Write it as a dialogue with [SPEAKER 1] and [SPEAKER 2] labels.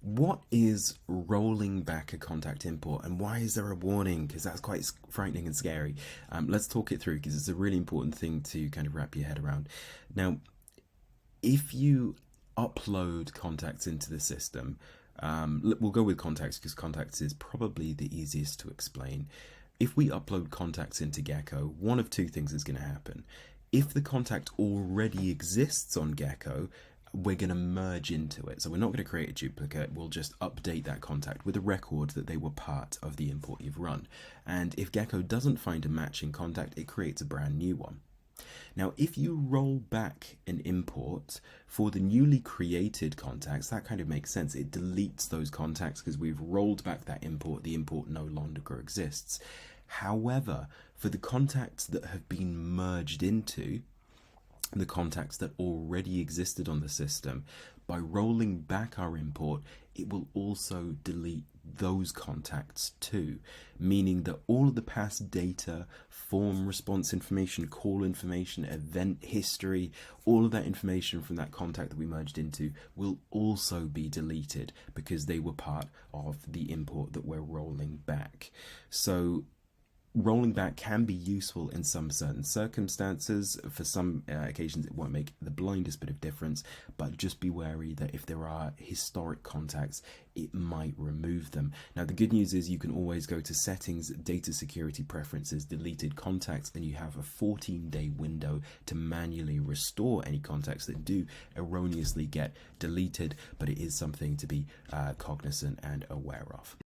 [SPEAKER 1] What is rolling back a contact import, and why is there a warning? Because that's quite frightening and scary. Let's talk it through because it's a really important thing to kind of wrap your head around. Now, if you upload contacts into the system, we'll go with contacts because contacts is probably the easiest to explain. If we upload contacts into Gecko, one of two things is going to happen. If the contact already exists on Gecko, we're going to merge into it. So we're not going to create a duplicate, we'll just update that contact with a record that they were part of the import you've run. And if Gecko doesn't find a matching contact, it creates a brand new one. Now, if you roll back an import for the newly created contacts, that kind of makes sense. It deletes those contacts because we've rolled back that import. The import no longer exists. However, for the contacts that have been merged into, the contacts that already existed on the system, by rolling back our import, it will also delete those contacts too, meaning that all of the past data, form response information, call information, event history, all of that information from that contact that we merged into will also be deleted because they were part of the import that we're rolling back. So rolling back can be useful in some certain circumstances. For some occasions, it won't make the blindest bit of difference, but just be wary that if there are historic contacts, it might remove them. Now, the good news is you can always go to Settings, Data Security Preferences, Deleted Contacts, and you have a 14-day window to manually restore any contacts that do erroneously get deleted, but it is something to be cognizant and aware of.